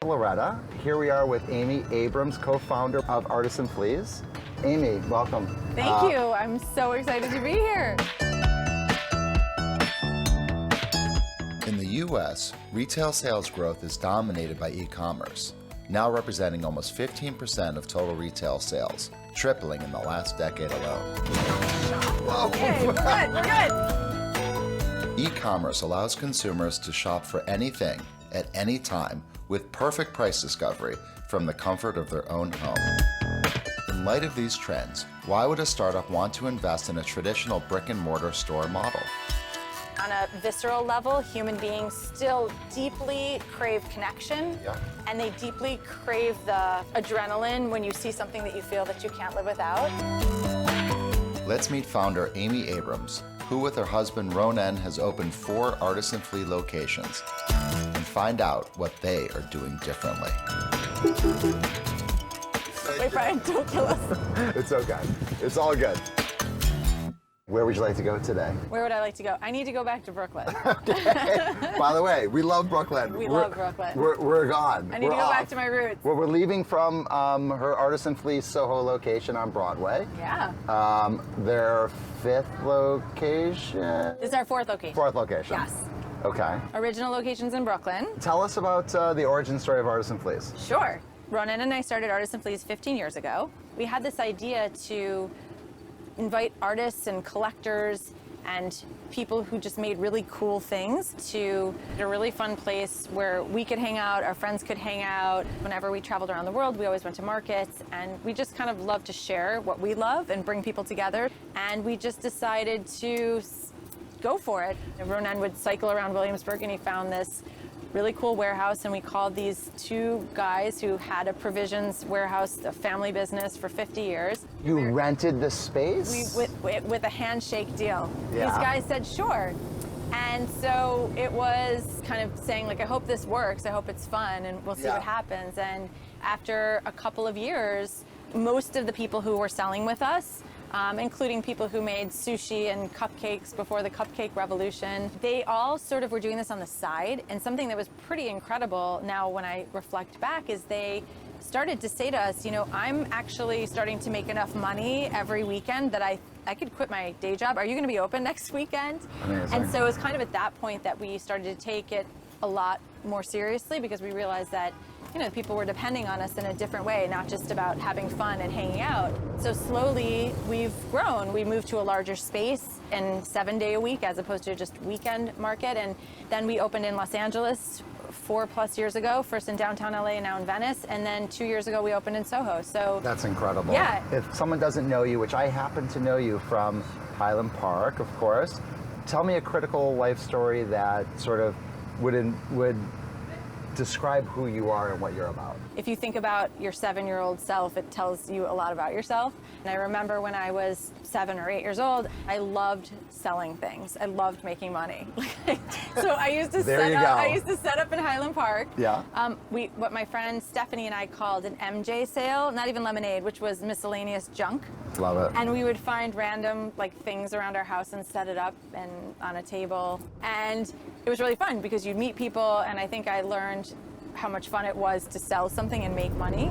Loretta. Here we are with Amy Abrams, co-founder of Artisan Fleas. Amy, welcome. Thank you. I'm so excited to be here. In the U.S., retail sales growth is dominated by e-commerce, now representing almost 15% of total retail sales, tripling in the last decade alone. Whoa. Okay, we're good. We're good. E-commerce allows consumers to shop for anything at any time with perfect price discovery from the comfort of their own home. In light of these trends, why would a startup want to invest in a traditional brick-and-mortar store model? On a visceral level, human beings still deeply crave connection, and they deeply crave the adrenaline when you see something that you feel that you can't live without. Let's meet founder Amy Abrams, who with her husband Ronan has opened 4 Artisan Flea locations, and find out what they are doing differently. Wait, Brian, don't kill us. It's okay. It's all good. Where would you like to go today? Where would I like to go? I need to go back to Brooklyn. Okay. By the way, we love Brooklyn. We love Brooklyn. We're gone. I need to go back to my roots. Well, we're leaving from her Artisan Fleas Soho location on Broadway. Yeah. Their 5th location? This is our 4th location. 4th location. Yes. Okay. Original location's in Brooklyn. Tell us about the origin story of Artisan Fleas. Sure. Ronan and I started Artisan Fleas 15 years ago. We had this idea to invite artists and collectors and people who just made really cool things to a really fun place where we could hang out, our friends could hang out. Whenever we traveled around the world, we always went to markets, and we just kind of love to share what we love and bring people together. And we just decided to go for it. Ronan would cycle around Williamsburg, and he found this really cool warehouse, and we called these 2 guys who had a provisions warehouse, a family business for 50 years. You rented the space? With a handshake deal. Yeah. These guys said, sure. And so it was kind of saying, like, I hope this works, I hope it's fun, and we'll see what happens. And after a couple of years, most of the people who were selling with us, including people who made sushi and cupcakes before the cupcake revolution. They all sort of were doing this on the side, and something that was pretty incredible now when I reflect back is they started to say to us, you know, I'm actually starting to make enough money every weekend that I could quit my day job. Are you going to be open next weekend? Amazing. And so it was kind of at that point that we started to take it a lot more seriously, because we realized that, you know, people were depending on us in a different way, not just about having fun and hanging out. So slowly we've grown. We moved to a larger space and 7-day a week as opposed to just weekend market. And then we opened in Los Angeles 4+ years ago, first in downtown LA and now in Venice. And then 2 years ago, we opened in Soho. So that's incredible. Yeah. If someone doesn't know you, which I happen to know you from Highland Park, of course, tell me a critical life story that sort of would describe who you are and what you're about. If you think about your 7-year-old self, it tells you a lot about yourself. And I remember when I was 7 or 8 years old, I loved selling things. I loved making money. So I used to set up in Highland Park. Yeah. What my friend Stephanie and I called an MJ sale, not even lemonade, which was miscellaneous junk. Love it. And we would find random things around our house and set it up and on a table. And it was really fun because you'd meet people, and I think I learned how much fun it was to sell something and make money.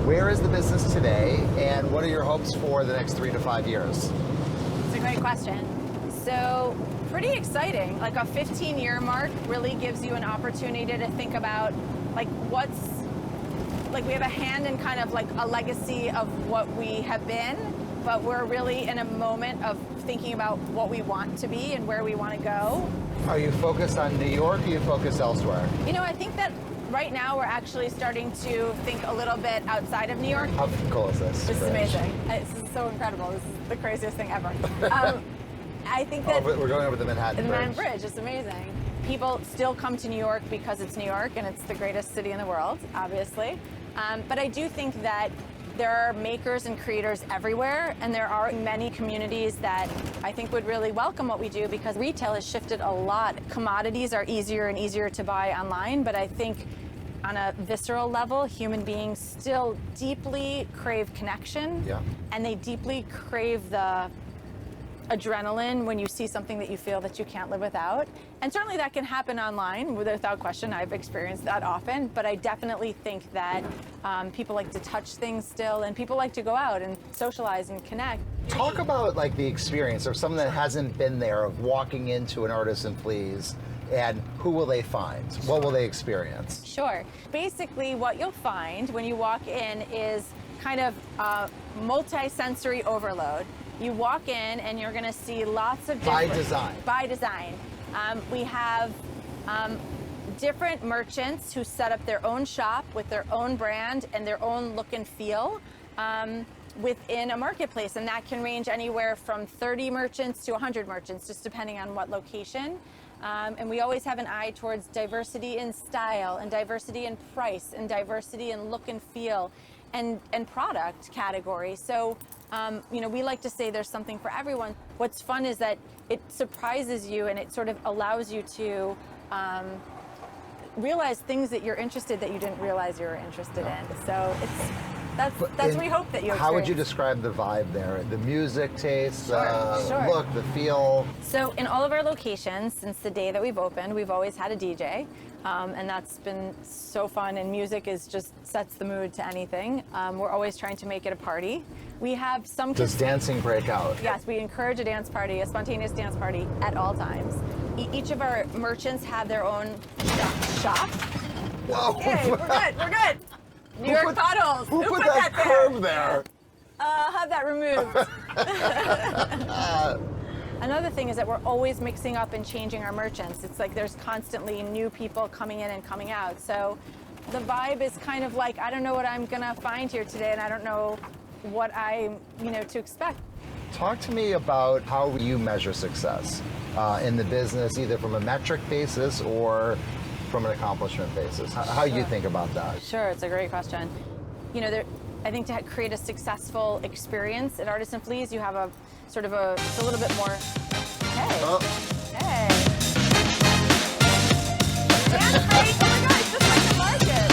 Where is the business today, and what are your hopes for the next 3 to 5 years? It's a great question. So, pretty exciting. Like, a 15-year mark really gives you an opportunity to think about, we have a hand in kind of a legacy of what we have been, but we're really in a moment of thinking about what we want to be and where we want to go. Are you focused on New York, or are you focused elsewhere? You know, I think that right now we're actually starting to think a little bit outside of New York. How cool is this? This is amazing. This is so incredible. This is the craziest thing ever. I think that we're going over the Manhattan Bridge. The Manhattan Bridge. It's amazing. People still come to New York because it's New York and it's the greatest city in the world, obviously. But I do think that there are makers and creators everywhere, and there are many communities that I think would really welcome what we do, because retail has shifted a lot. Commodities are easier and easier to buy online, but I think on a visceral level, human beings still deeply crave connection, and they deeply crave the adrenaline when you see something that you feel that you can't live without. And certainly that can happen online without question. I've experienced that often, but I definitely think that people like to touch things still, and people like to go out and socialize and connect. Talk about like the experience of someone that hasn't been there, of walking into an Artisan Fleas, and who will they find? What will they experience? Sure. Basically, what you'll find when you walk in is kind of multi-sensory overload. You walk in and you're going to see lots of different... By design. By design. We have different merchants who set up their own shop with their own brand and their own look and feel within a marketplace. And that can range anywhere from 30 merchants to 100 merchants, just depending on what location. And we always have an eye towards diversity in style and diversity in price and diversity in look and feel and product category. So, we like to say there's something for everyone. What's fun is that it surprises you and it sort of allows you to realize things that you're interested that you didn't realize you were interested in. So that's what we hope that you experience. How would you describe the vibe there? The music taste, Sure. look, the feel? So in all of our locations, since the day that we've opened, we've always had a DJ. And that's been so fun, and music just sets the mood to anything. We're always trying to make it a party. We have some... Does dancing break out? Yes, we encourage a dance party, a spontaneous dance party at all times. Each of our merchants have their own shop. Whoa! Okay, we're good. New York potholes. Who put that curve there? Have that removed. Another thing is that we're always mixing up and changing our merchants. It's like there's constantly new people coming in and coming out. So the vibe is kind of like, I don't know what I'm gonna find here today, and I don't know what to expect. Talk to me about how you measure success in the business, either from a metric basis or from an accomplishment basis. How you think about that? Sure, it's a great question. I think to create a successful experience at Artisan Fleas, you have it's a little bit more, hey. Oh. Hey. Dance break, oh my God, just like the market.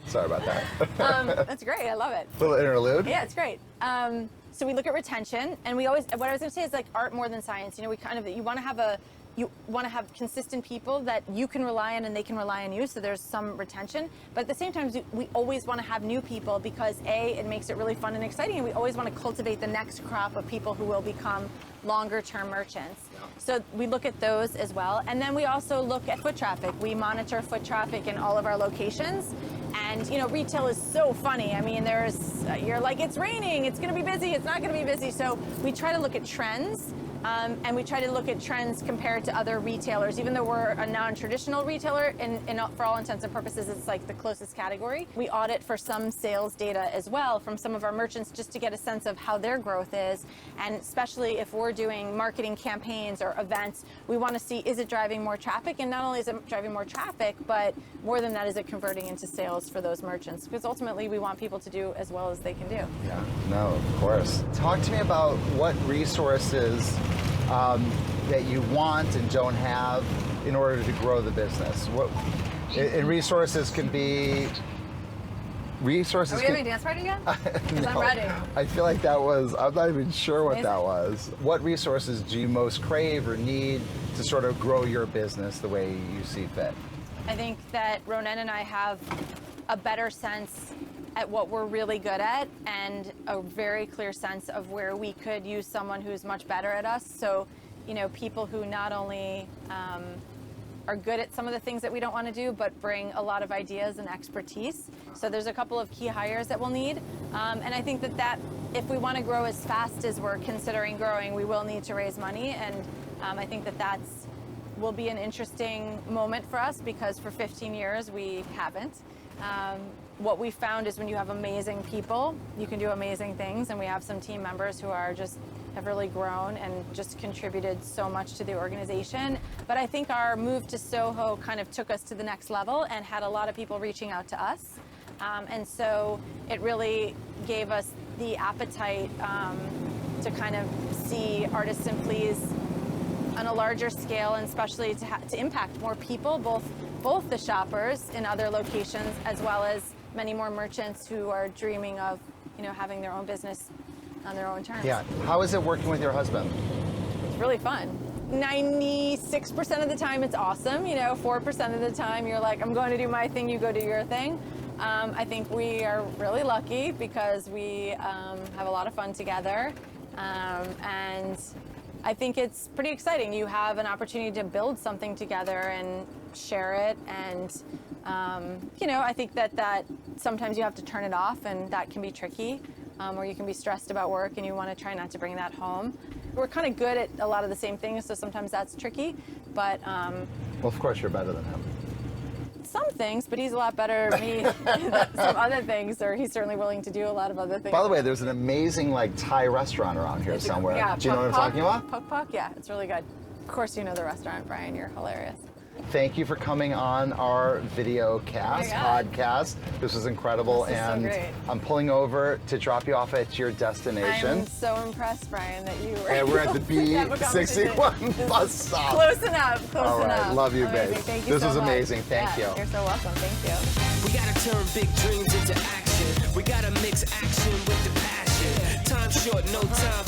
Sorry about that. That's great, I love it. Little interlude. Yeah, it's great. So we look at retention, and what I was gonna say is like art more than science. You want to have consistent people that you can rely on and they can rely on you, so there's some retention. But at the same time, we always want to have new people because it makes it really fun and exciting, and we always want to cultivate the next crop of people who will become longer-term merchants. Yeah. So we look at those as well. And then we also look at foot traffic. We monitor foot traffic in all of our locations. And, retail is so funny. I mean, you're like, it's raining, it's going to be busy, it's not going to be busy. So we try to look at trends. And we try to look at trends compared to other retailers. Even though we're a non-traditional retailer, for all intents and purposes, it's like the closest category. We audit for some sales data as well from some of our merchants just to get a sense of how their growth is. And especially if we're doing marketing campaigns or events, we want to see, is it driving more traffic? And not only is it driving more traffic, but more than that, is it converting into sales for those merchants? Because ultimately, we want people to do as well as they can do. Yeah, no, of course. Talk to me about what resources that you want and don't have in order to grow the business. And resources can be... Are we having a dance party again? Because No, I'm ready. I feel like I'm not even sure what that was. What resources do you most crave or need to sort of grow your business the way you see fit? I think that Ronen and I have a better sense at what we're really good at and a very clear sense of where we could use someone who's much better at us. So, people who not only are good at some of the things that we don't want to do, but bring a lot of ideas and expertise. So there's a couple of key hires that we'll need. And I think that if we want to grow as fast as we're considering growing, we will need to raise money. And I think that will be an interesting moment for us because for 15 years we haven't. What we found is when you have amazing people, you can do amazing things, and we have some team members who have really grown and just contributed so much to the organization. But I think our move to Soho kind of took us to the next level and had a lot of people reaching out to us. And so it really gave us the appetite to kind of see Artisan Fleas on a larger scale, and especially to impact more people, both the shoppers in other locations as well as many more merchants who are dreaming of having their own business on their own terms. Yeah. How is it working with your husband? It's really fun. 96% of the time it's awesome. 4% of the time you're like, I'm going to do my thing, you go do your thing. I think we are really lucky because we have a lot of fun together. And I think it's pretty exciting. You have an opportunity to build something together and share it. And, I think that sometimes you have to turn it off, and that can be tricky. Or you can be stressed about work and you want to try not to bring that home. We're kind of good at a lot of the same things, so sometimes that's tricky. But well, of course, you're better than him. some things, but he's a lot better at me at some other things, or he's certainly willing to do a lot of other things. By the way, there's an amazing Thai restaurant around here somewhere. Yeah, do you know what I'm talking about? Puk Puk, yeah, it's really good. Of course you know the restaurant, Brian. You're hilarious. Thank you for coming on our video cast, podcast. This was incredible, This is so and great. I'm pulling over to drop you off at your destination. I'm so impressed, Brian, that you were. And we're at the Have a conversation. B61 bus stop. Close enough. Close All right, enough. love you, Amazing. babe. Thank you This so was much. amazing. Thank Yeah, you. You're so welcome. Thank you. We gotta turn big dreams into action. We gotta mix action with the passion. Time short, no time